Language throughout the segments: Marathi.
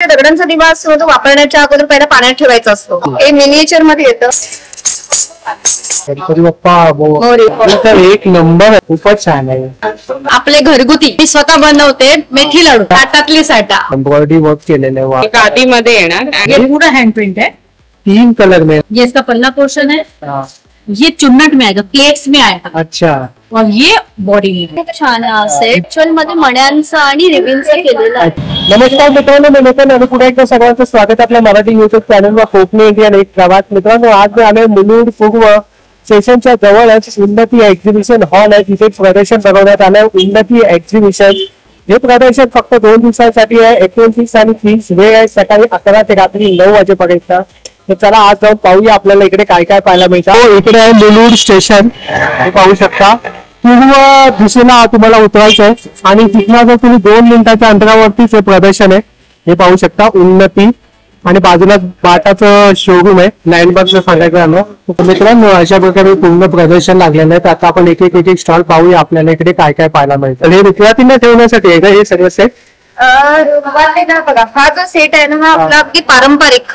दगडांचा दिवा असतो तो वापरण्याच्या अगोदर पहिला पाण्यात ठेवायचा असतो. हे मिनिएचर मध्ये येतं. गणपती बाप्पा एक नंबर, खूपच छान आहे. आपले घरगुती मी स्वतः बनवते मेथी लाडू, ताटातली साठा एम्ब्रॉयडरी वर्क केलेलं आहे. काठी मध्ये येणार. ये पूरा हैंड प्रिंट है, 3 कलर में. ये इसका पल्ला पोर्शन है, ये चुन्नट में आएगा, प्लेट्स में आएगा. अच्छा. और ये बॉडी में छान आहे. ऍक्च्युअल मध्ये मण्यांचा आणि रिबिनचा केलेला आहे. नमस्कार मित्रांनो, मी नितीन आणि पुन्हा एकदा सर्वांचं स्वागत आपल्या मराठी युट्यूब चॅनलवर कोकणी इंडियन एक प्रवास. मित्रांनो, आज मी आलोय मुलुंड पूर्व स्टेशनच्या जवळच उन्नती एक्झिबिशन हॉल आहे, तिथे प्रदर्शन बनवण्यात आलंय. उन्नती एक्झिबिशन हे प्रदर्शन फक्त 2 दिवसांसाठी आहे. 29 आणि 30 वेळ आहे, सकाळी 11 ते रात्री 9 वाजेपर्यंत. तर चला आज जाऊन पाहूया आपल्याला इकडे काय काय पाहायला मिळतं. इकडे आहे मुलुंड स्टेशन, हे पाहू शकता. पूर्व दिशेला तुम्हाला उतरायचं आहे आणि तिथनं जर तुम्ही 2 मिनिटाच्या अंतरावरतीच हे प्रदर्शन आहे, हे पाहू शकता. उन्नती आणि बाजूला बाटाचं शोरूम आहे, लँडमार्कचं सांगायचं झालं. मित्रांनो, अशा प्रकारे पूर्ण प्रदर्शन लागलेलं आहे. तर आता आपण एक एक स्टॉल पाहूया आपल्याला इकडे काय काय पाहायला मिळतं. हे विद्यार्थ्यांना ठेवण्यासाठी आहे का हे सगळं सेट? बघा, हा जो सेट आहे ना, हा आपला अगदी पारंपरिक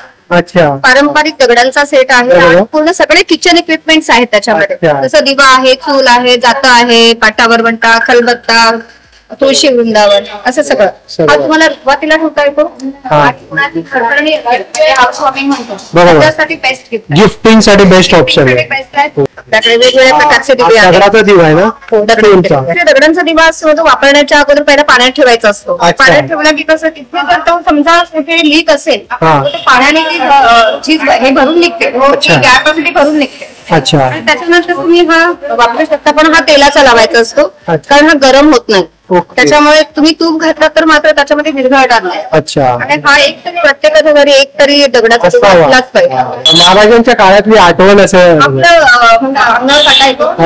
पारंपरिक दगडांचा सेट आहे. पूर्ण सगळे किचन इक्विपमेंट्स आहेत त्याच्यामध्ये. जसं दिवा आहे, चूल आहे, जातं आहे, पाटावर बनता, खलबत्ता, तुळशी वृंदावन, असं सगळं. हा तुम्हाला सुरुवातीला ठेवता येतो. त्यासाठी बेस्ट गिफ्टिंग साठी बेस्ट ऑप्शन आहे. त्याकडे वेगवेगळ्या प्रकारचे दिवे आहेत. दिवा आहे ना, दगडांचा दिवा असतो तो वापरण्याच्या अगोदर पहिला पाण्यात ठेवायचा असतो. पाण्यात ठेवला की कसं, तिथे जर तो समजा कुठे लीक असेल तर पाण्याने हे भरून निघते, गॅप असेल ती भरून निघते. अच्छा. त्याच्यानंतर तुम्ही हा वापरू शकता, पण हा तेलाचा लावायचा असतो कारण हा गरम होत नाही. त्याच्यामुळे तुम्ही तूप घातला तर मात्र त्याच्यामध्ये विरघळणार नाही. अच्छा. आणि हा एक तरी प्रत्येकाच्या घरी एक तरी दगडाचा दिवा असलाच पाहिजे. महाराजांच्या काळातली आठवण असं आपलं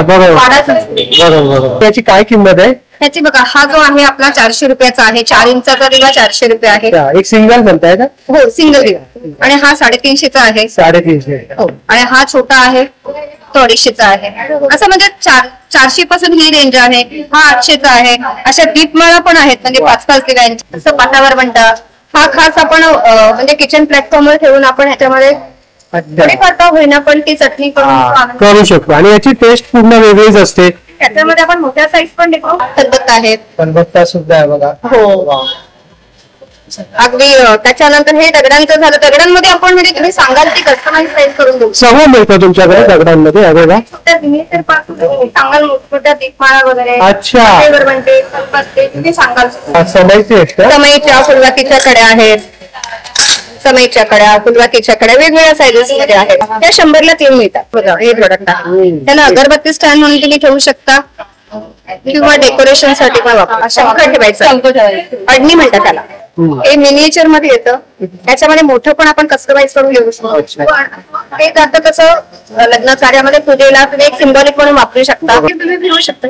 बरोबर. त्याची काय किंमत आहे? त्याची बघा, हा जो आहे आपला 400 रुपयाचा आहे. 4 इंचाचा दिवा 400 रुपये आहे. एक सिंगल म्हणताय का? हो, सिंगल दिवा. आणि हा 350चा आहे. 350. हो. आणि हा छोटा आहे, तो 250चा आहे. असं म्हणजे 400 पासून ही रेंज आहे. हा 800चा आहे. अशा दीपमाळा पण आहेत, म्हणजे 5-5 दिव्यांचे. असं पाटावर बनतात. हा खास आपण म्हणजे किचन प्लॅटफॉर्मवर ठेवून आपण ह्याच्यामध्ये थोडीफार का होईना पण ती चटणी करू शकतो. आणि याची टेस्ट पूर्ण वेगळीच असते. त्याच्यामध्ये आपण मोठ्या साईज पण देतो. खलबत्ता आहेत, खलबत्ता सुद्धा आहे बघा. हो, अगदी. त्याच्यानंतर हे दगडांचं झालं. दगडांमध्ये आपण म्हणजे तुम्ही सांगाल ती कस्टमाइज साईज करून देऊ. सगळं मिळतं तुमच्याकडे दगडांमध्ये? सांगाल मोठमोठ्या दीपमाळा वगैरे. अच्छा. तुम्ही सांगाल समईच्या फुलवातीच्या कड्या आहेत, समईच्या कड्या, फुलवातीच्या कड्या वेगवेगळ्या साईजेस मध्ये आहेत. त्या 100ला 3 मिळतात. बघा, हे प्रोडक्ट आहे. त्याला अगरबत्ती स्टँड म्हणून तुम्ही ठेवू शकता किंवा डेकोरेशन साठी पण वापरा. शंख ठेवायचा, अडणी म्हणतात त्याला. हे मिनिएचर मध्ये येतं. त्याच्यामध्ये मोठं पण आपण कस्टमाइज करून घेऊ शकतो. ते जातं कसं लग्न कार्यामध्ये पूजेला तुम्ही एक सिंबॉलिक म्हणून वापरू शकता. तुम्ही फिरू शकता.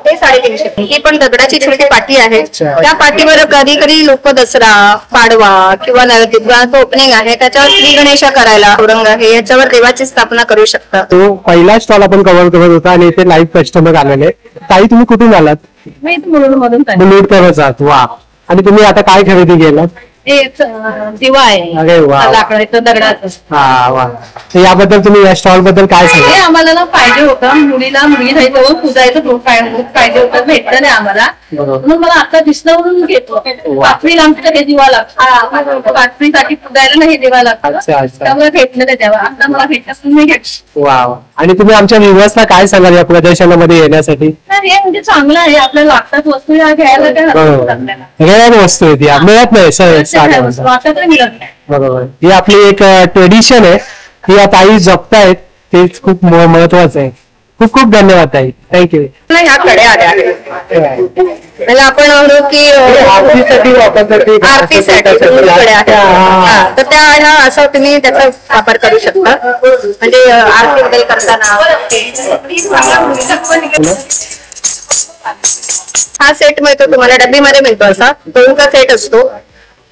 ते 350. ही पण दगडाची छोटी पाटी आहे. त्या पाठीवर कधी कधी लोक दसरा, पाडवा किंवा दिव्याचं ओपनिंग आहे त्याच्यावर श्री गणेश करायला, औरंग आहे, याच्यावर देवाची स्थापना करू शकता. तो पहिला स्टॉल आपण कव्हर करत होता आणि इथे लाईव्ह कस्टमर आलेले. ताई, तुम्ही कुठून आलात? मी मुलुंड मधून. मुलुंड करत आहात. वा. आणि तुम्ही आता काय खरेदी केलं? दिवा आहे. अरे वा, लाकडाचं दगडाचं. हा वा. याबद्दल तुम्ही या स्टॉल बद्दल काय सांगा? आम्हाला ना पाहिजे होतं, मुलगी जायचं पूजायचं पाहिजे होतं, भेटलं नाही आम्हाला. म्हणून मला आता दिसलं म्हणून घेतो. पाचवीला आमच्या हे दिवा लागतो, पाचवीसाठी पूजायला नाही दिवा लागतो. त्यामुळे भेटलं नाही तेव्हा. आता मला भेटलं मी घेतो. वा. आणि तुम्ही आमच्या व्ह्युअर्सला काय सांगाल या प्रदर्शनामध्ये येण्यासाठी? हे म्हणजे चांगलं आहे. आपल्याला लागतात वस्तू घ्यायला वस्तू आहे, मिळत नाही बरोबर. ही आपली एक ट्रेडिशन आहे, ही आता ताई जपतायत, तेच खूप महत्वाचं आहे. खूप खूप धन्यवाद ताई, थँक्यू. ह्या कडे आल्या मला आपण म्हणू की आरतीसाठी वापरतात, आरतीसाठी. तर त्या ह्या असं तुम्ही त्याचा वापर करू शकता, म्हणजे आरती वगैरे करताना. हा सेट मिळतो तुम्हाला, डब्बीमध्ये मिळतो. असा 2चा सेट असतो.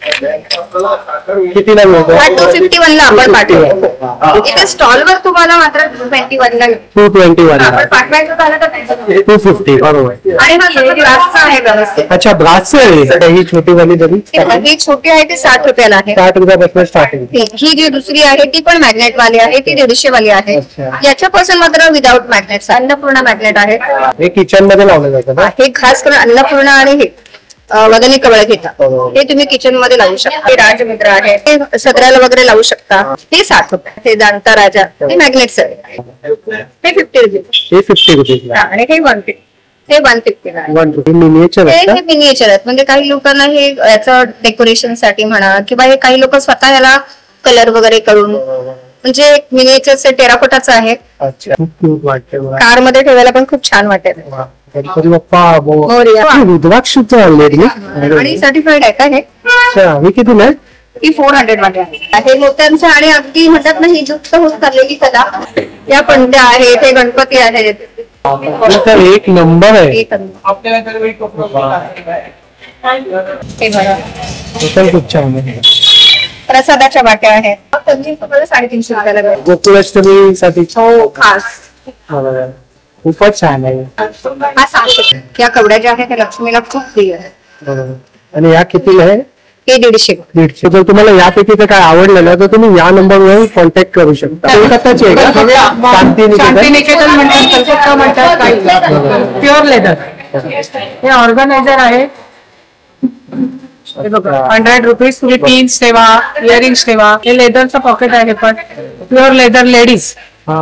कितीला मिळतो? 251 ला आपण पाठवतो. इथे स्टॉलवर तुम्हाला मात्र 221 ला 221 आपण पाठवायचं झालं तर नाही. 250 बरोबर. आणि हा सगळं ग्लासचा आहे व्यवस्थित. अच्छा ब्रास आहे ही छोटी वाली तरी ही छोटी आहे ती 60 रुपयाला आहे. 60 रुपयापासून स्टार्टिंग. ही जी दुसरी आहे ती पण मॅग्नेट वाली आहे, ती 150 वाली आहे. अच्छा. याच्यापासून मात्र विदाऊट मॅग्नेट अन्नपूर्णा मॅग्नेट आहे. हे किचन मध्ये लावलं जातं ना? हे खास करून अन्नपूर्णा आणि हे वदनी कवळ घेतात, हे तुम्ही किचन मध्ये लावू शकता. हे राजमुद्र आहे, हे सदराला वगैरे लावू शकता. हे 60 रुपये. हे जाणता राजा, हे मॅग्नेट आहे. हे 50 रुपये. हे 50 रुपये आणि हे 150. हे 150 आहे. 150 मिनिएचर आहे हे मिनिएचर आहेत. म्हणजे काही लोकांना हे याचं डेकोरेशन साठी म्हणा किंवा हे काही लोक स्वतः याला कलर वगैरे करून, म्हणजे मिनिएचरचे टेराकोटाचं आहे. अच्छा खूप क्यूट वाटते. कार मध्ये ठेवायला पण खूप छान वाटेल. गणपती बाप्पा मोरया. रुद्राक्षच आणले आणि सर्टिफाईड आहे का हे? अच्छा हे कितीला आहे? ती 400 मध्ये आहे. हे मोत्यांचं आणि अगदी म्हणतात ना ही जुस्त होत चाललेली कला. या पंड्या आहेत, हे गणपती आहेत. तर एक नंबर आहे. हे बघा हे पण खूप छान आहे. प्रसादाच्या वाट्या आहेत. त्यांची तुम्हाला 350 रुपयाला मिळेल. गोकुळाष्टमी साठी हो खास. खूपच छान आहे. हा 600. या कवड्या ज्या आहेत त्या लक्ष्मीला खूप प्रिय आहेत. बरोबर. आणि या कितीला आहे? हे 150. 150. जर तुम्हाला यापैकी जर काय आवडलं ना तर तुम्ही या नंबरवर कॉन्टॅक्ट करू शकता. कोलकाताची आहे का? शांतिनिकेतन म्हणतात, कलकत्ता म्हणतात, काही प्युअर लेदर. हे ऑर्गनायझर आहे. हे बघा 100 रुपीज. तुम्ही पिन्स ठेवा, इयरिंग्स ठेवा. हे लेदरचं पॉकेट आहे, पण प्युअर लेदर लेडीज. हा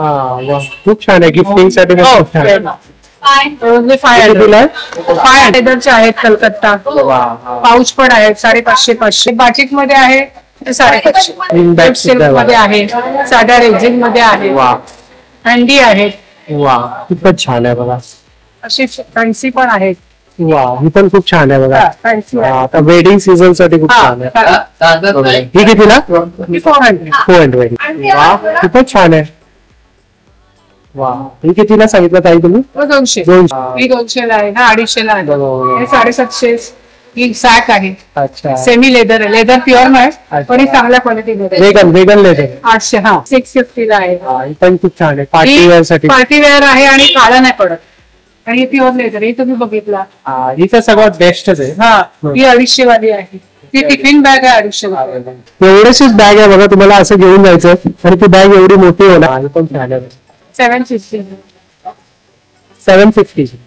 वा खूप छान आहे. गिफ्टिंग साठी पण खूप छान आहे. 500 लेदरचे आहेत कलकत्ता. पाऊच पण आहेत 550 500. बाटिक मध्ये आहे ते 550. सिल्क मध्ये आहे, साध्या रेझिन मध्ये आहे, हँडी आहेत. वा खूपच छान आहे बघा. अशी फॅन्सी पण आहेत. वा ही पण खूप छान आहे बघा. फॅन्सी आता वेडिंग सीझन साठी खूप छान आहे. ही कितीला? 400. वा खूपच छान आहे. वा ही कितीला सांगितलं ताई तुम्ही? 200. ही 200 ला आहे, हा 250 ला आहे. हे 750. ही सॅक आहे. अच्छा सेमी लेदर आहे. लेदर प्युअर नाही पण ही चांगल्या क्वालिटीमध्ये. Vegan leather 800. हा 650 ला आहे. ही पण खूप छान आहे. पार्टी वेअर साठी. पार्टी वेअर आहे आणि काळा नाही पडत. आणि प्युअर लेदर हे तुम्ही बघितला. ही तर सगळ्यात बेस्टच आहे. हा ही 250 वाली आहे. ती टिफिन बॅग आहे 250 वाली. एवढीशीच बॅग आहे बघा. तुम्हाला असं घेऊन जायचं आणि ती बॅग एवढी मोठी होणार. ही पण छान आहे. 750. 750.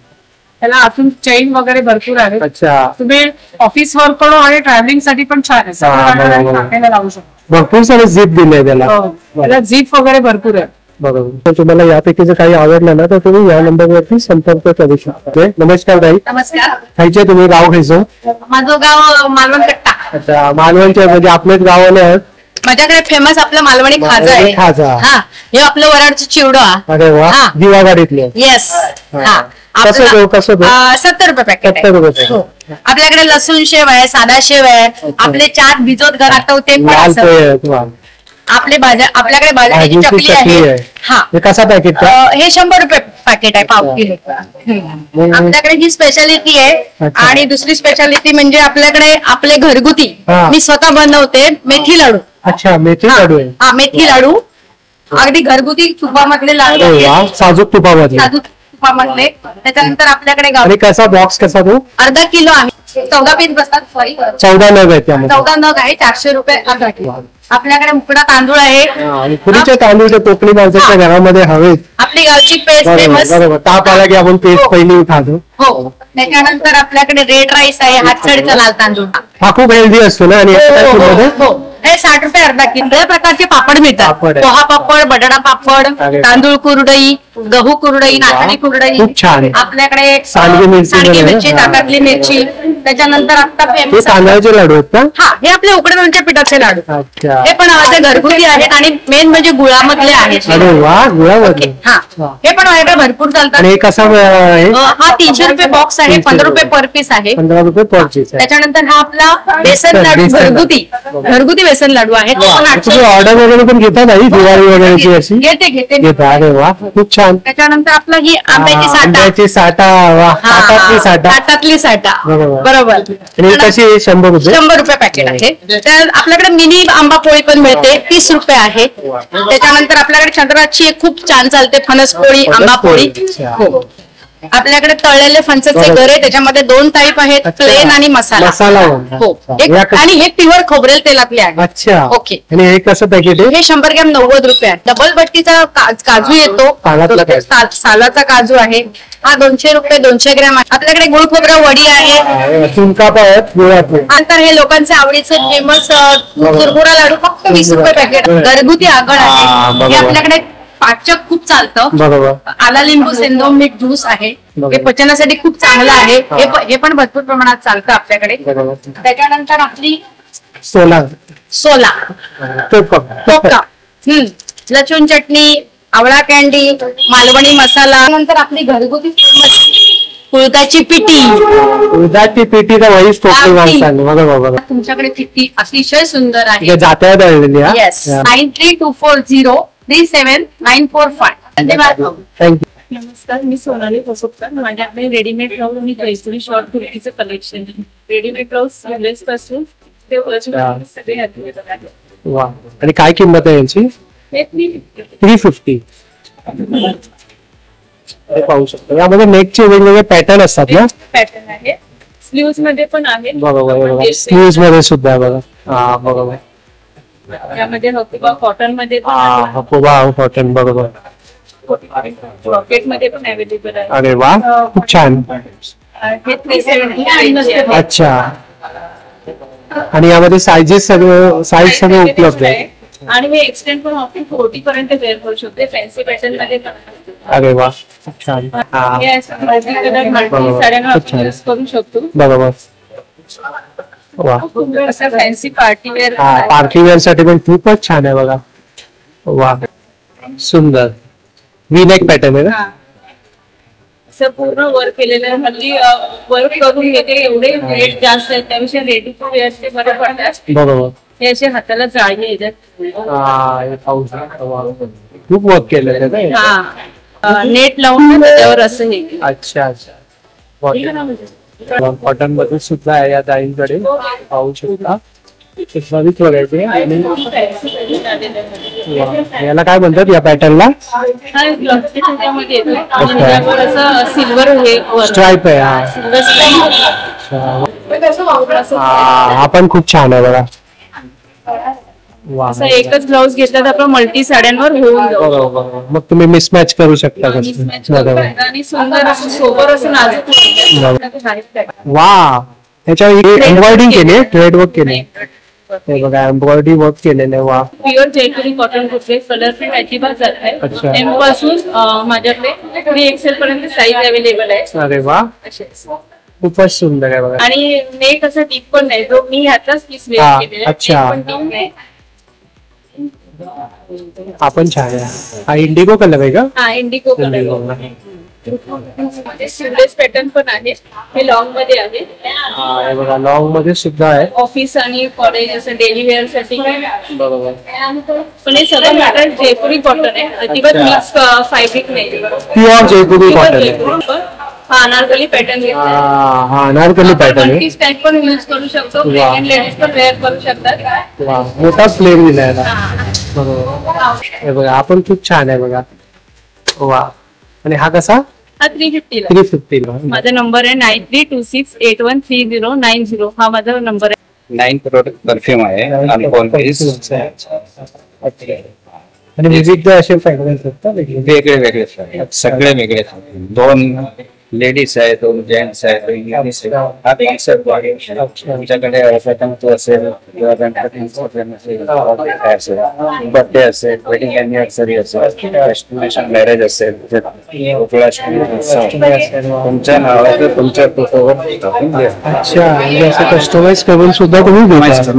त्याला आतून चेन वगैरे भरपूर आहे. अच्छा तुम्ही ऑफिस वर्क पण आणि ट्रॅव्हलिंग साठी पण छान आहे. सगळं टाकायला लावू शकतो. भरपूर सारे झीप दिले त्याला. त्याला झीप वगैरे भरपूर आहे. बरोबर. तर तुम्हाला यापैकी जर काही आवडलं ना तर तुम्ही या नंबरवरती संपर्क करू शकता. नमस्कार ताई. नमस्कार. खायचे तुम्ही गाव खायचं? माझं गाव मालवण कट्टा. अच्छा मालवणच्या म्हणजे आपल्याच गावाने आहेत. माझ्याकडे फेमस आपलं मालवणी खाजा आहे. खाजा. हा हे आपलं वराडचं चिवडा. अरे वा हा. दिवागाडीतले. येस. हा कसं देऊ? कसं देऊ? 70 रुपये पॅकेट 70 आहे. रुपये. हो. आपल्याकडे लसूण शेव आहे, साधा शेव आहे. आपले चाट भिजवत घरात ते पण लाल असं. पोहे आहेत. वा. आपल्याकडे बाजरीची भाजीची चकली आहे. हा हे कसा पॅकेट का? हे 100 रुपये पॅकेट आहे पाव किलो. आपल्याकडे ही स्पेशालिटी आहे. अच्छा. आणि दुसरी स्पेशालिटी म्हणजे आपल्याकडे आपले घरगुती हा. मी स्वतः बनवते मेथी लाडू. अच्छा मेथी लाडू आहे. हा मेथी लाडू अगदी घरगुती तुपामधले लाडू अरे वा आहेत. साजूक तुपामध्ये. साधू तुपामधले. त्याच्यानंतर आपल्याकडे आणि गावठी कसा बॉक्स कसा तो? अर्धा किलो आहे. 14 पीस बसतात. सॉरी 14 नग आहेत त्यामध्ये. 14 नग आहे. 400 रुपये अर्धा किलो. आपल्याकडे मुकडा तांदूळ आहे. आणि पुरीचे तांदूळ ते कोकणी माणसाच्या घरामध्ये हवेत. आपली गावची पेस्ट बरोबर फेमस. बरोबर. ताप आला की आपण पेस्ट पहिली खातो. हो. त्याच्यानंतर आपल्याकडे रेड राईस आहे. हातसडीचा लाल तांदूळ. हा खूप हेल्दी असतो ना. आणि याच्या काय किंमत आहे? हो. हे 60 रुपये अर्धा किलो. वेगळ्या प्रकारचे पापड मिळतात. पापड आहे. पोहा पापड, बटाटा पापड, अरे. तांदूळ कुरडई, गहू कुरडई, नाचणी कुरडई. खूप छान आहे. आपल्याकडे सांडगी मिरची सांडगी वगैरे. मिरची, हा. ताकातली मिरची. त्याच्यानंतर आता हे फेमस तांदळाचे लाडू आहेत का? हा हे आपले उकडे पिठाचे लाडू. अच्छा हे पण माझे घरगुती आहेत आणि मेन म्हणजे गुळामधले आहेत. अरे वा गुळामध्ये. हा हे पण माझ्याकडे भरपूर चालतात. आणि हे कसा आहे? हा 300 रुपये बॉक्स आहे. 15 रुपये पर पीस आहे. 15 रुपये पर पीस आहे. त्याच्यानंतर हा आपला बेसन लाडू घरगुती बेसन लाडू आहे. तुम्ही ऑर्डर वगैरे पण घेता नाही दिवाळी वगैरेची अशी? घेते घेता. अरे वा खूप छान छान. त्याच्यानंतर आपलं ही आंब्याची साठा. आंब्याची साठा. वा, हातातली साठा. हातातली साठा. बरोबर. बरोबर. आणि कशी 100 रुपये? 100 रुपये पॅकेट आहे. तर आपल्याकडे मिनी आंबा पोळी पण मिळते, 30 रुपये आहे. त्याच्यानंतर आपल्याकडे चंद्राची एक खूप छान चालते फणस पोळी, आंबा पोळी. हो. आपल्याकडे तळलेले फणसाचे गरे, त्याच्यामध्ये 2 टाईप आहेत, प्लेन आणि मसाला. हो. आणि हे प्युअर खोबरेल तेलातले आहे. अच्छा. ओके. आणि हे कसं पॅकेट आहे? हे 100 ग्रॅम 90 रुपये आहे. डबल बट्टीचा काजू येतो, सालाचा काजू आहे. हा 200 रुपये 200 ग्रॅम आहे. आपल्याकडे गुळ खोबरं वडी आहे. नंतर हे लोकांचे आवडीचे फेमस कुरमुरा लाडू फक्त 20 रुपये पॅकेट. घरगुती आगळ आहे. हे आपल्याकडे पाचक खूप चालतं. बरोबर. आला लिंबू सेंदो मीठ ज्यूस आहे. हे पचनासाठी खूप चांगलं आहे. हे पण भरपूर प्रमाणात चालतं आपल्याकडे. त्याच्यानंतर आपली सोला कोका, लसूण चटणी, आवळा कॅन्डी, मालवणी मसाला. नंतर आपली घरगुती कुळदाची पिठी. तर वहीच टोपली माणसाने. बरोबर. तुमच्याकडे पिठी अतिशय सुंदर आहे. जात्या दळलेली. येस. 9324037945. धन्यवाद. थँक्यू. नमस्कार, मी सोनाली कसोबकर. माझ्याकडे रेडीमेड ब्लाऊज आणि कैसुरी शॉर्ट कुर्तीचं कलेक्शन. रेडीमेड ब्लाऊज ड्रेस पासून ते वर्षभर सगळे available आहे. वा. आणि काय किंमत आहे यांची? हे 350. पाहू शकतो. यामध्ये नेकचे वेगवेगळे पॅटर्न असतात ना? पॅटर्न आहे. स्लीव्स मध्ये पण आहे. बरोबर. स्लीव्स मध्ये सुद्धा बघा. हा, बरोबर. यामध्ये हकुबा कॉटन मध्ये पण हकुबा कॉटन. बरोबर. पॉकेट मध्ये पण अवेलेबल आहे. अरे वा, खूप छान. हे 370. अच्छा. आणि यामध्ये साईज सगळे उपलब्ध आहे. आणि हे एक्सटेंड पण आपण 40 पर्यंत वेअर करू शकतो. फॅन्सी पॅटर्न मध्ये पण. अरे वा, खूप छान. हे असं मल्टी कलर मल्टी साड्यांना आपण यूज करू शकतो. बरोबर. वा. असं fancy party wear. Party wear साठी पण खूपच छान आहे बघा. वा, सुंदर. वी-नेक पॅटर्न आहे ना? असं पूर्ण वर्क केलेलं आहे. हल्ली वर्क करून घेते एवढे रेट जास्त आहेत, त्यापेक्षा रेडी टू वेअरचे बरे पडतात. बरोबर. हे असे हाताला जाळी येतात. खूप वर्क केलेलं आहे. हा, नेट लावून त्याच्यावर असं हे. अच्छा अच्छा. कॉटन मध्ये सुद्धा आहे या दाईंकडे. पाहू शकता. बघायचे. आणि याला काय म्हणतात या पॅटर्नला? सिल्वर हे स्ट्राईप आहे. हा पण खूप छान आहे बघा. असं एकच ब्लाऊज घेतला तर आपण मल्टी साड्यांवर होऊन जाऊ. मग तुम्ही मिसमॅच करू शकता. आणि सुंदर असं सोबर असं नाजूक. वा. त्याच्यावर एम्ब्रॉयडिंग केली, थ्रेड वर्क केले. हे बघा, एम्ब्रॉयडरी वर्क केलेलं आहे. वा. प्युअर जयपुरी कॉटन कुर्ते. कलर पण अजिबात जात आहे. एम पासून माझ्याकडे 3XL पर्यंत साईज अवेलेबल आहे. अरे वा, खूपच सुंदर आहे बघा. आणि नेक असं डीप पण नाही. जो मी ह्याचाच पीस वेअर केलेला आहे. अच्छा. आपण छान आहे. हा इंडिगो कलर आहे का? हा, इंडिगो कलर. सिवलेस पॅटर्न पण आहे. हे लॉंग मध्ये आहे. हे बघा, लॉंग मध्ये सुद्धा आहे. ऑफिस आणि कॉलेज असं डेली वेअर साठी. बरोबर. पण हे सगळं मॅटर जयपुरी कॉटन आहे. अजिबात मिक्स फॅब्रिक नाही. प्युअर जयपुरी कॉटन. हा, अनारकली पॅटर्न घेतला. हा, अनारकली पॅटर्न आहे. स्टॅक पण यूज करू शकतो. प्रेग्नंट लेडीज पण वेअर करू शकतात. वा, मोठा फ्लेअर दिलाय. बरोबर. हे बघा, आपण खूप छान आहे बघा. वा. आणि हा कसा? हा 350 ला. 350 ला. माझा नंबर आहे 9326813090. हा माझा नंबर आहे. 9 प्रोडक्ट परफ्यूम आहे. आणि विविध असे फ्रॅग्रन्स असतात वेगळे वेगळे सगळे वेगळे. 2 लेडीज आहे, 2 जेंट्स आहे, 2 लेडीज आहे. हा कॉन्सेप्ट आहे. तुमच्याकडे असेल किंवा बर्थडे असेल, वेडिंग अॅनिव्हर्सरी असेल, डेस्टिनेशन मॅरेज असेल, तुमच्या नावाचं तुमच्या फोटोवर. अच्छा. असं कस्टमाइज करून सुद्धा तुम्ही देता.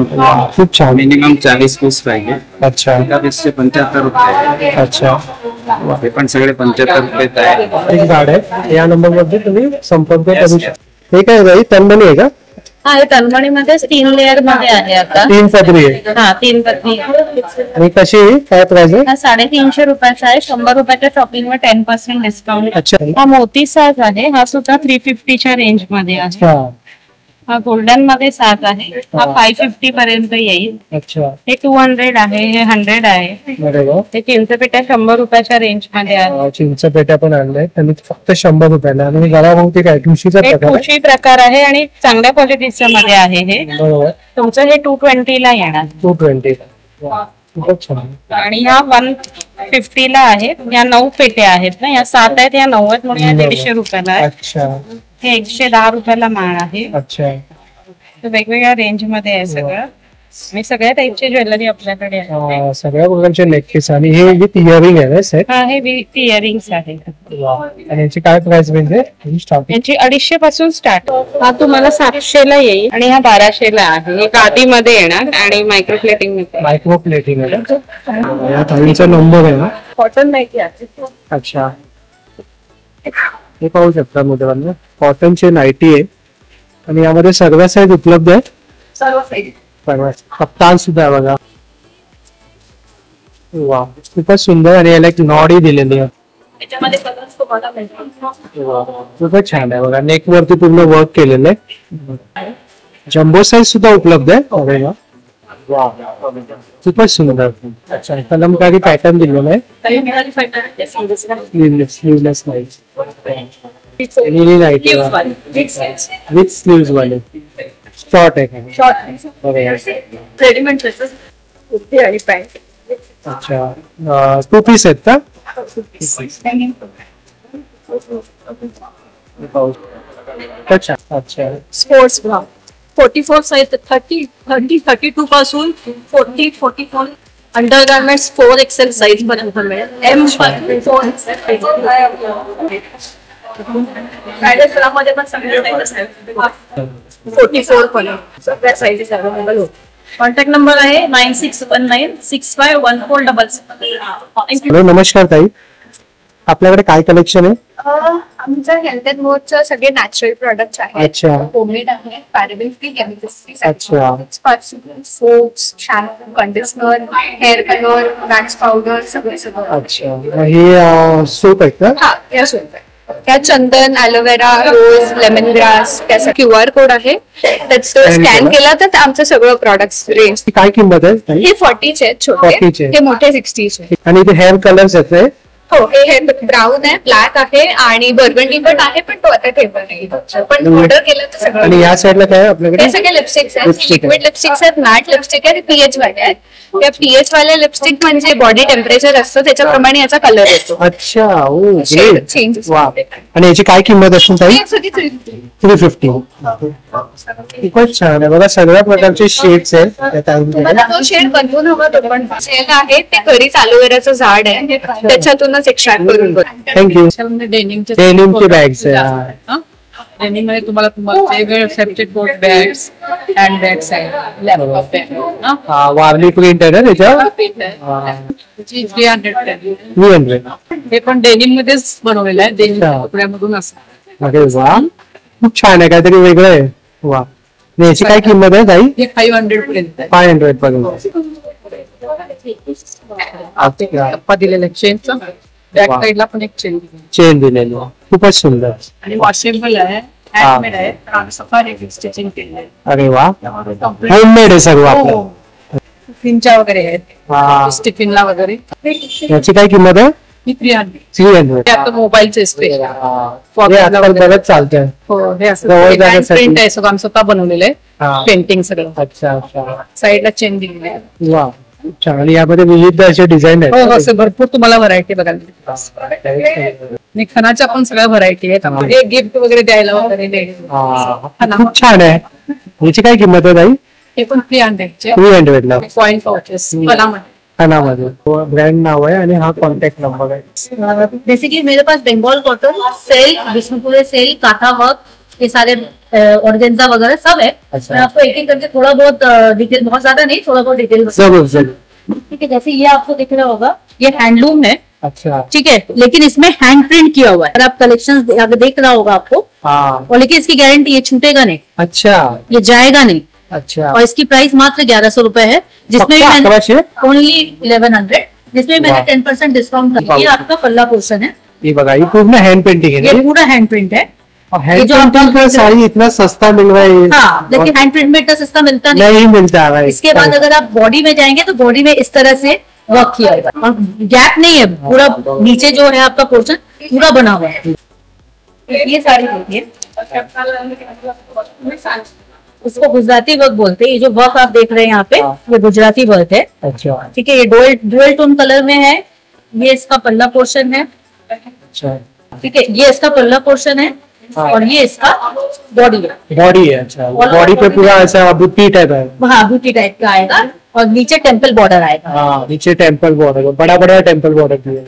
खूप छान. मिनिमम 40 पीस पाहिजे. अच्छा. एका पीसचे 75 रुपये. अच्छा. हे पण सगळे 75 रुपये आहे. एक गाड आहे. या नंबर मध्ये तुम्ही संपर्क करू शकता. हे काय बाई, तनमणी आहे का? हा हे तन्मणीमध्ये 3 लेअर मध्ये आहे आता. 3 पदरी आहे. हा 3 पत्नी. आणि कशी आहे? काय प्राइस आहे? हा 350 रुपयाचा आहे. 100 रुपयाच्या शॉपिंगवर 10% डिस्काउंट. अच्छा. हा मोती साज आहे. हा सुद्धा 350च्या रेंज मध्ये आहे. अच्छा. हा गोल्डन मध्ये साज आहे. हा 550 पर्यंत येईल. अच्छा. हे 200 आहे. हे 100 आहे. बरोबर. हे चिंचपेट्या 100 रुपयाच्या रेंज मध्ये आहे. चिंच पेट्या पण आणल्या आणि फक्त 100 रुपयाला. आणि गळाभोवती काय ठुशीचा हे प्रकार आहे? खुशी प्रकार आहे आणि चांगल्या क्वालिटीच्या मध्ये आहे हे. बरोबर. तुमचं हे 220 ला येणार. 220. खूपच छान. आणि ह्या 150 ला आहेत. या 9 पेट्या आहेत ना. या 7 आहेत. या 9 आहेत म्हणून या 150 रुपयाला आहे. अच्छा. हे 110 रुपयाला माळ आहे. अच्छा. वेगवेगळ्या रेंज मध्ये आहे सगळं. आणि सगळ्या टाईपची ज्वेलरी आपल्याकडे आहे. सगळ्या प्रकारचे नेकपीस आणि हे विथ इयरिंग आहे ना सेट. हा हे विथ इयरिंग्स आहे. आणि याची काय प्राइस म्हणजे स्टार्टिंग? यांची 250 पासून स्टार्ट. हा तुम्हाला 700 ला येईल आणि हा 1200 ला आहे. हे गादी मध्ये येणार आणि मायक्रो प्लेटिंग मध्ये. मायक्रो प्लेटिंग आहे ना. या ताईंचा नंबर आहे ना. कॉटन नाईटी आहे. अच्छा. हे पाहू शकता मुद्रांना कॉटनचे नाईटी आहे आणि यामध्ये सर्व साईज उपलब्ध आहेत. सर्व साईज. कप्तान सुद्धा आहे बघा. वा खूपच सुंदर. आणि याला एक नॉडी दिलेली आहे. त्याच्यामध्ये कलर्स तुम्हाला मिळतील. खूपच छान आहे बघा. नेक वरती पूर्ण वर्क केलेलं आहे. जम्बो साईज सुद्धा उपलब्ध आहे. अरे वा. खूपच सुंदर. अच्छा. कलमकारी पॅटर्न दिलेला आहे. Sleeveless night. Night with sleeves वाले. शॉर्ट आहे. रेडीमेड ड्रेसेस कुर्ती आणि पॅन्ट. अच्छा. 2 पीस आहेत का? अच्छा. अच्छा. स्पोर्ट्स ब्रा 44 साइज 32 पासून 44 अंडर गार्मेंट्स 4XL साइज पर्यंत मिळेल. M 4XL मध्ये पण सगळ्या साइजेस आहेत. 44 पर्यंत सगळ्या साइजेस अवेलेबल होत. कॉन्टॅक्ट नंबर आहे 9619651477. हॅलो नमस्कार ताई. आपल्याकडे काय कलेक्शन आहे? आमचं हेल्थ अँड मोडचं सगळे नॅचरल प्रोडक्ट्स आहेत. अच्छा. होममेड आहे. पॅराबेन फ्री, केमिकल फ्री. अच्छा. Soaps, shampoo, conditioner, hair colour, wax powder सगळं. अच्छा. हे सोप आहेत का? हा या सोप आहे. त्यात चंदन, ॲलोवेरा, रोज, लेमन ग्रास. त्याचा QR कोड आहे. त्याचं स्कॅन केला तर आमचं सगळं प्रोडक्ट्स रेंज. काय किंमत आहे ताई? हे 40चे आहेत छोटे. 40चे. हे मोठे 60चे आहेत. आणि ते हेअर कलर्स आहेत. हो हे ब्राऊन आहे, ब्लॅक आहे आणि बर्गंडी पण आहे. पण तो आता ठेवला नाही. पण ऑर्डर केलं तर सगळं. आणि या साईडला काय आपल्याकडे? हे सगळे लिपस्टिक्स आहेत. Lipstick आहे. लिक्विड लिपस्टिक्स आहेत, मॅट लिपस्टिक आहे, पीएच वाले आहेत. त्या पीएच वाले लिपस्टिक म्हणजे बॉडी टेम्परेचर असतं त्याच्याप्रमाणे याचा कलर येतो. अच्छा. ओ Shade ग्रेट. changes. वा. आणि याची काय किंमत असेल ताई? 350. खूपच छान आहे बघा. सगळ्या प्रकारचे शेड्स आहेत त्या ताईंकडे. तुम्हाला तो शेड बनवून हवा तो पण आहे. ते घरीच ॲलोवेराचं झाड आहे त्याच्यातूनच एक्स्ट्रॅक्ट करून. थँक्यू. डेनिमचे डेनिमचे बॅग्स आहे. डेनिम मध्ये तुम्हाला वेगवेगळे सेपरेट बोट बॅग्स, हँड बॅग्स आहे, लॅपटॉप आहे. वारली प्रिंट आहे ना त्याच्यावर? 300. 300. हे पण डेनिम मध्येच बनवलेलं आहे. डेनिम अच्छा. कपड्यामधून असं. अरे वा. खूप छान आहे. काहीतरी वेगळं आहे. वा. आणि याची काय किंमत आहे ताई? हे 500 पर्यंत आहे. 500 पर्यंत. गप्पा दिलेला आहे चेनचा. बॅक साईडला पण एक चेन चेन दिलेली आहे. खूपच सुंदर. आणि वॉशेबल आहे, हँडमेड आहे. आम्ही सफारी स्टिचिंग केलेलं आहे. अरे वा. होममेड आहे सर्व आपलं. टिफिनच्या वगैरे आहेत. हा. टिफिनला वगैरे. याची काय किंमत आहे? ही 300. 300. हे आता मोबाईलचे स्पेशल. हे आजकाल बरंच चालतंय. हो हे असं जवळ जाण्यासाठी. प्रिंट आहे सगळं आम्ही स्वतः बनवलेलं आहे. हा. पेंटिंग सगळं. अच्छा. अच्छा. साईडला चेन दिलेली आहे. वा. खूप छान. आणि यामध्ये विविध असे डिझाईन हो हो आहेत. असं भरपूर तुम्हाला व्हरायटी बघायला मिळते. आणि खणाच्या पण सगळ्या व्हरायटी आहेत. हे गिफ्ट वगैरे द्यायला वगैरे हा. खूप छान आहे. याची काय किंमत आहे ताई? हे पण 300 300 ला. पॉइंट पाउचेस कलामध्ये. खानामध्ये ब्रँड नाव आहे आणि हा कॉन्टॅक्ट नंबर आहे. बेसिकली मेरे पास Bengal cotton, silk, Vishnupuri silk, kantha work, ये सारे ऑर्गेन्जा वगैरह सब है. अच्छा. मैं आपको एक एक करके थोड़ा बहुत डिटेल, बहुत ज्यादा नहीं, थोड़ा बहुत डिटेल. जरूर जरूर. ठीक है. जैसे ये आपको दिख रहा होगा, ये हैंडलूम है. अच्छा ठीक है, लेकिन इसमें हैंड प्रिंट किया हुआ है। अगर आप कलेक्शन अगर देख रहा होगा आपको, हाँ और लेकिन इसकी गारंटी, ये छूटेगा नहीं, अच्छा ये जाएगा नहीं। अच्छा और इसकी प्राइस मात्र 1100 रुपए है, जिसमें पक्का मैंने आपका है? ओनली 1100, जिसमें मैंने वाह। 10% डिस्काउंट कर दिया। आपका पल्ला पोर्शन है, ये बताइए पूर्ण हैंड पेंटिंग है ये ना? पूरा हैंड प्रिंट है। और ये हैंड जो आप पेंटिंग का साड़ी इतना सस्ता मिल रहा है हाँ, लेकिन हैंड प्रिंट में इतना सस्ता मिलता नहीं। नहीं मिलता है। इसके बाद अगर आप बॉडी में जाएंगे तो बॉडी में इस तरह से वर्क किया हुआ है, और गैप नहीं है, पूरा नीचे जो है आपका पोर्शन पूरा बना हुआ है। ये साड़ी देखिए, उसको गुजराती वर्क बोलते हैं। ये जो वर्क आप देख रहे हैं यहाँ पे, ये गुजराती वर्क है। अच्छा ठीक है, ये डुअल टोन कलर में है। ये इसका पल्ला पोर्शन है। अच्छा ठीक है, ये इसका पल्ला पोर्शन है, और ये इसका बॉडी है। बॉडी है। अच्छा बॉडी पे पूरा ऐसा बुट्टी टाइप है। हाँ, बूटी टाइप का आएगा, और नीचे टेम्पल बॉर्डर आएगा। हाँ नीचे टेम्पल बॉर्डर, बड़ा बड़ा टेम्पल बॉर्डर भी है।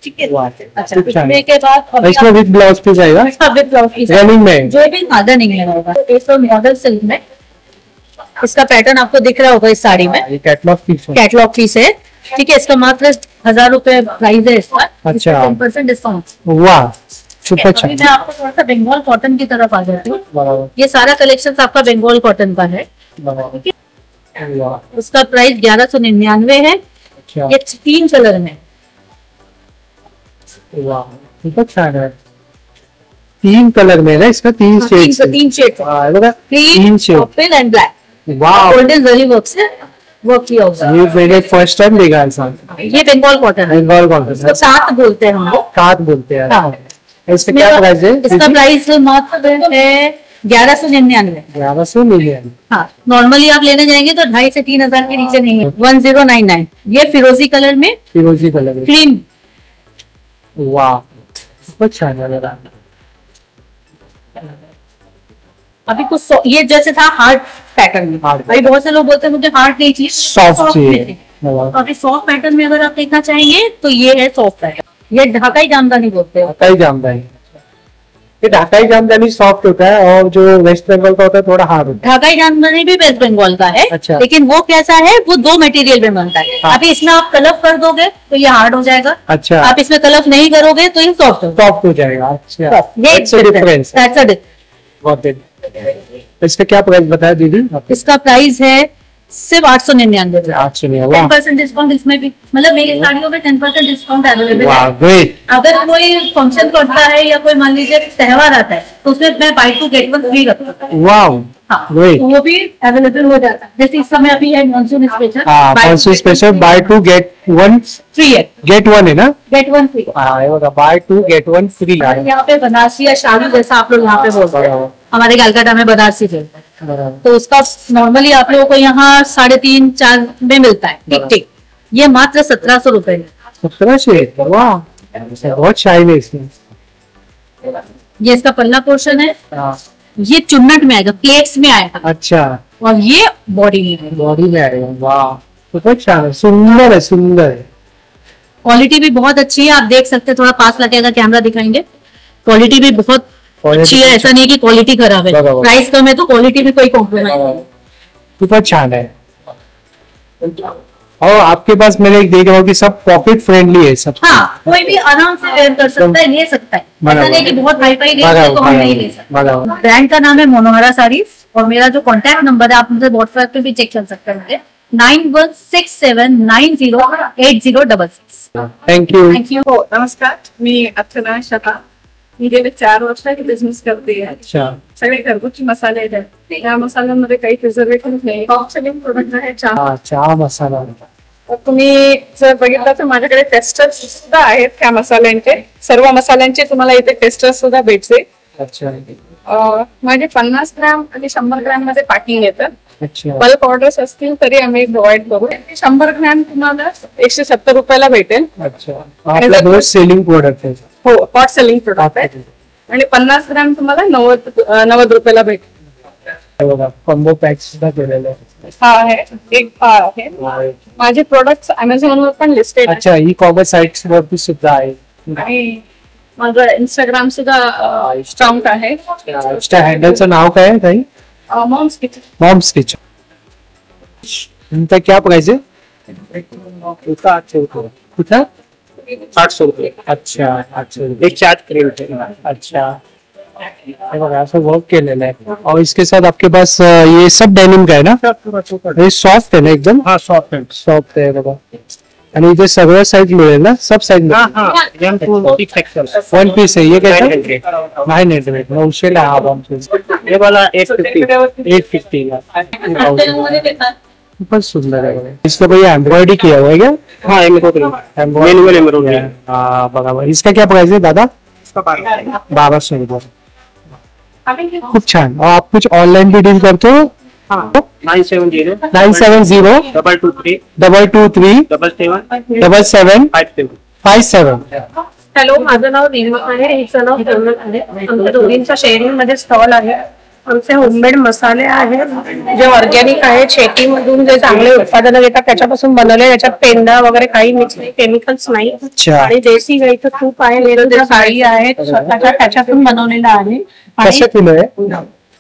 ठीक है, वाह, अच्छा। अच्छा है। इसमें के बाद और इसमें विद ब्लाउज पीस आएगा विद ब्लाउज पीस रनिंग में। जो भी मॉडर्न इंग्लैंड होगा, तो मॉडल सिल्क में इसका पैटर्न आपको दिख रहा होगा इस साड़ी में। ये कैटलॉग पीस है। कैटलॉग पीस है। ठीक है, इसका मात्र 1000 रुपए प्राइस है इसका। अच्छा। 10% डिस्काउंट। वाह सुपर अच्छा। अभी मैं आपको थोड़ा सा बंगाल कॉटन की तरफ आ जाती हूँ। बराबर ये सारा कलेक्शन आपका बंगाल कॉटन का है। बराबर। वाह उसका प्राइस 1199 है। अच्छा ये 3 कलर में। वाह सुपर अच्छा है। 3 कलर में ना, इसका 3 शेड्स है। 3 शेड, हाँ ये बघा, 3 green, shade. Purple and black. वाह गोल्डन जरी वर्क से वर्क किया हुआ है। ये मैंने फर्स्ट टाइम देखा है साथ। ये बंगाल कॉटन है, बंगाल कॉटन इसको साथ बोलते हैं हम लोग। काट बोलते हैं। हाँ। इसका क्या प्राइस है? इसका प्राइस मात्र है 1199। 1100 मिलियन। हाँ, नॉर्मली आप लेने जाएंगे तो 2500 से 3000 के नीचे नहीं है। 1099। ये फिरोजी कलर में फिरोजी कलर। क्रीम। वाह बहुत अच्छा लग रहा है। अभी कुछ ये जैसे था हार्ड पैटर्न में। Hard अभी बहुत से लोग बोलते हैं मुझे हार्ड नहीं चाहिए, Soft चाहिए। चाहिए। तो अभी सॉफ्ट पैटर्न में अगर आप देखना चाहेंगे तो ये है सॉफ्ट पैटर्न। ये ढाकाई जामदानी बोलते हैं। ढाकाई जामदानी। ये ढाकाई जामदानी सॉफ्ट होता है, और जो वेस्ट बंगाल का होता है थोड़ा हार्ड होता ढाकाई जामदानी भी वेस्ट बंगाल का है। अच्छा। लेकिन वो कैसा है, वो 2 मटेरियल में बनता है। हाँ। अभी इसमें आप कलफ कर दोगे तो ये हार्ड हो जाएगा। है। अच्छा आप इसमें कलफ नहीं करोगे तो ये सॉफ्ट होगा। सॉफ्ट हो जाएगा। अच्छा ये That's the difference. That's the difference। Got it. इसका क्या प्राइस बताया दीदी? इसका प्राइस है सिर्फ 899। 800। वाह 10% डिस्काउंट इसमें भी, मतलब मेरी साड़ियों में 10% डिस्काउंट अवेलेबल वाह है। ग्रेट। अगर कोई फंक्शन करता है या कोई मान लीजिए त्योहार आता है तो उसमें मैं buy 2 get 1 फ्री रखता हूँ। वाह हाँ, Great. तो वो भी अवेलेबल हो जाता है। जैसे इस समय अभी है मानसून स्पेशल। हाँ monsoon special buy 2 get 1 free है, गेट 1 है ना? Get 1 free. हाँ ये होगा बाय 2 गेट 1 फ्री। यहाँ पे बनारसी या शालू जैसा आप लोग यहाँ पे बोलते हैं, हमारे कलकत्ता में बनारसी बोलते हैं। तो उसका नॉर्मली आप लोगों को यहाँ 3.5-4 में मिलता है। ठीक ठीक, ये मात्र 1700 रुपए है। 1700। वाह बहुत शाइन है इसमें। ये इसका पल्ला पोर्शन है। हाँ ये चुन्नट में आएगा, प्लेट्स में आएगा, अच्छा और ये बॉडी में है। बॉडी में आएगा। वाह बहुत अच्छा है, सुंदर है सुंदर है। क्वालिटी भी बहुत अच्छी है, आप देख सकते हैं। थोड़ा पास लगे अगर कैमरा दिखाएंगे, क्वालिटी भी बहुत अच्छी है। ऐसा नहीं है कि क्वालिटी खराब है, बराबर। प्राइस कम है तो क्वालिटी में कोई कॉम्प्रोमाइज नहीं। super छान है। और आपके पास मैंने एक देख रहा हूँ कि सब पॉकेट फ्रेंडली है सब। हाँ, कोई भी आराम से वेयर कर सकता है, ले सकता है। ऐसा बराबर। नहीं कि बहुत हाई फाई लेंगे तो हम नहीं ले सकते। बराबर। ब्रांड का नाम है मोनोहरा साड़ीज, और मेरा जो कॉन्टैक्ट नंबर है आप मुझे व्हाट्सएप पे भी चेक कर सकते हैं, 9167908066। Thank you. Thank you. हो नमस्कार, मी अर्चना शहा. मी गेले 4 वर्ष बिझनेस करते आहे. अच्छा सगळे घरगुती मसाले आहेत. या मसाल्यांमध्ये काही प्रिझर्वेटिव्ह नाही. टॉप सेलिंग प्रोडक्ट आहे चहा. हा चहा मसाला. तर तुम्ही जर बघितलं तर माझ्याकडे टेस्टर्स सुद्धा आहेत त्या मसाल्यांचे. सर्व मसाल्यांचे तुम्हाला इथे टेस्टर्स सुद्धा भेटते. अच्छा माझे 50 ग्रॅम आणि 100 ग्रॅम मध्ये पॅकिंग येतं. अच्छा बल्क ऑर्डर्स असतील तरी आम्ही प्रोव्हाइड करू. 100 ग्रॅम तुम्हाला 170 रुपयाला भेटेल. अच्छा आपल्याकडे सेलिंग प्रोडक्ट आहे. हो, हॉट सेलिंग प्रोडक्ट आहे. आणि 50 ग्रॅम तुम्हाला 90 रुपयाला भेटेल. हे बघा कॉम्बो पॅक सुद्धा केलेले आहे. हा आहे, एक हा आहे. माझे प्रोडक्ट्स अमेझॉन वर पण लिस्टेड आहेत. अच्छा ई कॉमर्स साइट्स वरती सुद्धा आहे. आणि माझं इंस्टाग्राम सुद्धा स्ट्रॉंग आहे. इंस्टा हँडलचं नाव काय आहे ताई? Mom's kitchen. Mom's kitchen. इनका क्या प्राइस है? कुठं 800 रुपये. अच्छा 800 रुपये. एक चार्ट प्रिंट है. अच्छा ये बघा असं वर्क केलेलं आहे. और इसके साथ आपके पास ये सब डेनिम का है ना. ये सॉफ्ट है ना एकदम. हाँ सॉफ्ट है बघा. आणि इथे सगळं साईज मिळेल ना. सब साईज वन पीस है. ये कैसा 900. 900 ला हा बॉम्ब. ये वाला 850 बहुत सुंदर है. इसका भैया एम्ब्रॉयडरी किया हुआ है क्या. हाँ एम्ब्रॉयडरी. हाँ बघा. इसका क्या प्राइस है दादा. 1200 रुपये. खूप छान. और आप कुछ ऑनलाइन भी डील करते हो. 970 223 7757. हॅलो, माझं नाव रीमा आहे. हिचं नाव कोमल आहे. आमच्या दोघींच्या शेअरिंग मध्ये स्टॉल आहे. आमचे होममेड मसाले आहेत जे ऑर्गॅनिक आहेत. शेतीमधून जे चांगले उत्पादन येतात त्याच्यापासून बनवले. त्याच्यात पेंडा वगैरे काही मिक्स नाही, केमिकल्स नाही. आणि देशी गाईचं तूप आहे. निरंतर साडी आहे स्वतःच्या त्याच्यातून बनवलेलं आहे. कसं किलो आहे.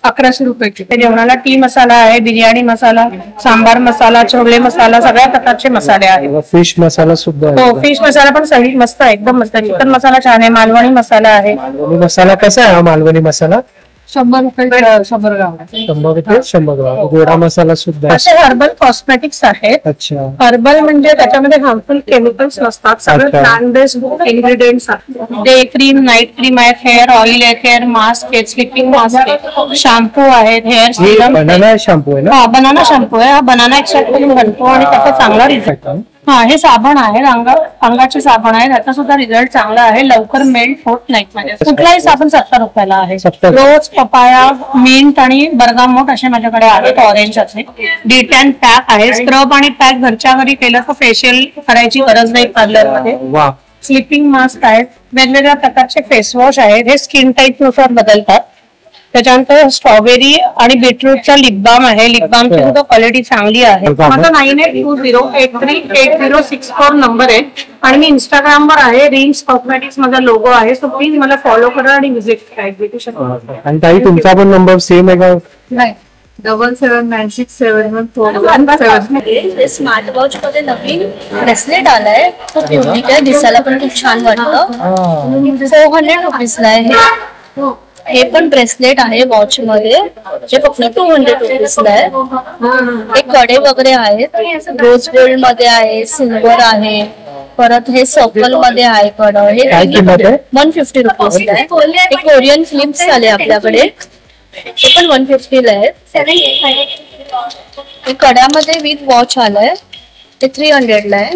1100 रुपये. जेवणाला टी मसाला आहे, बिर्याणी मसाला, सांबार मसाला, छोले मसाला, सगळ्या प्रकारचे मसाले आहेत. फिश मसाला सुद्धा आहे. हो, फिश मसाला पण सगळी मस्त आहे, एकदम मस्त. चिकन मसाला छान आहे. मालवणी मसाला आहे. मसाला कसा आहे हा मालवणी मसाला. 100 रुपये 100 ग्राम. 100 रुपये 100 ग्राम. गोडा मसाला सुद्धा. असे हर्बल कॉस्मेटिक्स आहेत. अच्छा. हर्बल म्हणजे त्याच्यामध्ये हार्मफुल केमिकल्स नसतात. सगळे प्लांट बेस्ड इन्ग्रेडियंट्स आहेत. डे क्रीम, नाईट क्रीम आहेत, हेअर ऑइल आहे, हेअर मास्क आहे, स्लीपिंग मास्क आहे, शॅम्पू आहेत, हेअर सिरम. बनाना शॅम्पू आहे ना. हा बनाना शॅम्पू आहे. हा बनाना एक्स्ट्रॅक्ट करून बनतो आणि त्याचा चांगला रिझल्ट. हा हे साबण आहे. अंगाचे साबण आहे. त्याचा सुद्धा रिझल्ट चांगला आहे. लवकर मेल्ट होत नाही. म्हणजे कुठलाही साबण 70 रुपयाला आहे. रोज, पपाया, मिंट आणि बर्गामोट असे माझ्याकडे आहेत. ऑरेंज असे. डिटॅन पॅक आहे. स्क्रब आणि पॅक घरच्या घरी केलं तर फेशियल करायची गरज नाही पार्लर मध्ये. स्लीपिंग मास्क आहेत. वेगवेगळ्या प्रकारचे फेसवॉश आहेत. हे स्किन टाईप नुसार बदलतात. त्याच्यानंतर स्ट्रॉबेरी आणि बीटरूटचा लिप बाम आहे. लिप बामची सुद्धा क्वालिटी चांगली आहे. माझा 9820838064 नंबर आहे. आणि मी इंस्टाग्रामवर आहे. रिम्स कॉस्मेटिक्स माझा लोगो आहे. सो प्लीज मला फॉलो करा आणि व्हिजिट करा. आणि ताई तुमचा पण नंबर सेम आहे का. नाही, 7796714117. स्मार्ट वॉच मध्ये नवीन ब्रेसलेट आलाय. खूप युनिक आहे. दिसायला पण खूप छान वाटतं. 400 रुपीजला आहे. हे पण ब्रेसलेट आहे वॉच मध्ये. जे फक्त 200 रुपीजला आहे. हे कडे वगैरे आहेत. रोज गोल्ड मध्ये आहे, सिल्वर आहे. परत हे सर्कल मध्ये आहे कड. हे 150 रुपीजला आहे. हे कोरियन फिल्म्स आले आपल्याकडे. ते पण 150 ला आहेत. हे कड्यामध्ये विथ वॉच आलाय. ते 300 ला आहे.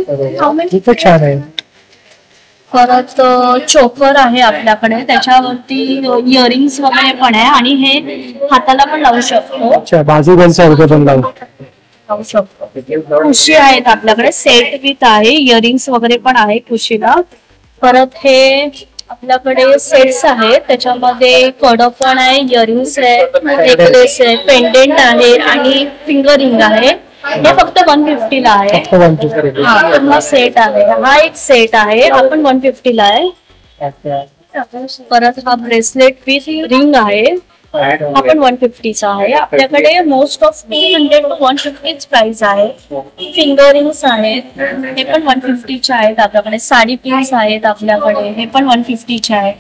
छान आहे. परत चोकर आहे आपल्याकडे. त्याच्यावरती इयरिंग्स वगैरे पण आहे. आणि हे हाताला पण लावू शकतो. अच्छा. बाजूबंद पण लावू शकतो. कुशी आहेत आपल्याकडे. सेट विथ आहे. इयरिंग्स वगैरे पण आहे कुशीला. परत हे आपल्याकडे सेट्स आहेत. त्याच्यामध्ये कड पण आहे, इयरिंग्स आहे, नेकलेस आहे, पेंडेंट आहे आणि फिंगर रिंग आहे. हे फक्त 150 ला आहे. पूर्ण सेट आहे. हा एक सेट आहे. हा पण 150 ला आहे. परत हा ब्रेसलेट विथ रिंग आहे. हा पण 150 चा आहे. आपल्याकडे मोस्ट ऑफ 200 to 150 प्राइस आहे. फिंगर रिंग्स आहेत. हे पण 150 चे आहेत. आपल्याकडे साडी पिन्स आहेत आपल्याकडे. हे पण 150 चे आहेत.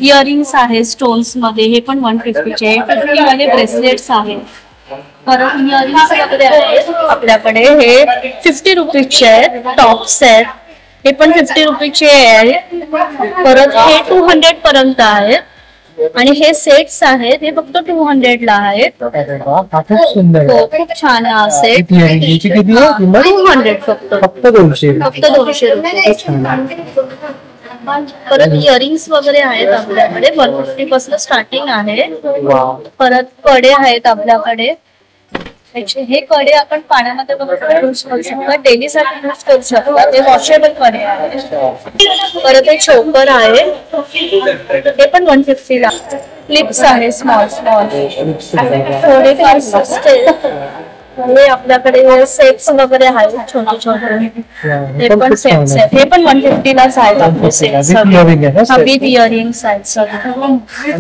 इयरिंग्स आहेत स्टोन्स मध्ये. हे पण 150 चे. 50 मध्ये ब्रेसलेट्स आहेत. परत इयरिंग्स वगैरे आहेत आपल्याकडे. हे 50 रुपीजचे आहेत. टॉप्स आहेत. हे पण 50 रुपीजचे आहेत. परत हे 200 पर्यंत आहेत. आणि हे सेट्स आहेत. हे फक्त 200 ला आहेत. खूप छान आहे सेट. 200 फक्त 200 रुपये. परत इयरिंग्स वगैरे आहेत आपल्याकडे. 150 पासून स्टार्टिंग आहे. परत कडे आहेत आपल्याकडे. हे कडे आपण पाण्यामध्ये यूज करू शकतो. डेली साठी यूज करू शकतो. ते वॉशेबल कडे आहे. परत हे चोकर आहे. हे पण 150 ला. क्लिप्स आहे स्मॉल थोडेफार स्वस्त. हे आपल्याकडे सेट्स वगैरे आहेत छोटे छोटे. हे पण सेट्स आहेत. हे पण 150 लाच आहेत. विथ इयरिंग्स आहेत सगळे. हे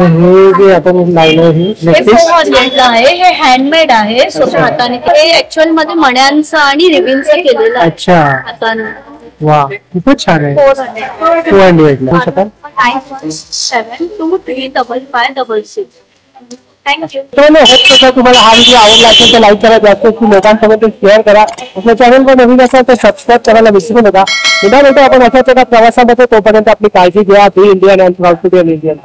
400 ला आहे. हे हँडमेड आहे. स्वतः हाताने. हे ऍक्च्युअल मध्ये मण्यांचं आणि रिबिनचं केलेलं आहे हाताने. वा खूपच छान आहे. 400. 200 ला शकाल. 91723556. थँक्यू. मित्रांनो, होप जर तुम्हाला हा व्हिडिओ आवडला असेल तर लाईक करा, जास्त लोकांसोबत शेअर करा. आपल्या चॅनलवर नवीन असाल तर सबस्क्राईब करायला विसरू नका. पुन्हा भेटू आपण अशाच एका प्रवासामध्ये. तोपर्यंत आपली काळजी घ्या. Be Indian and proud to be an Indian.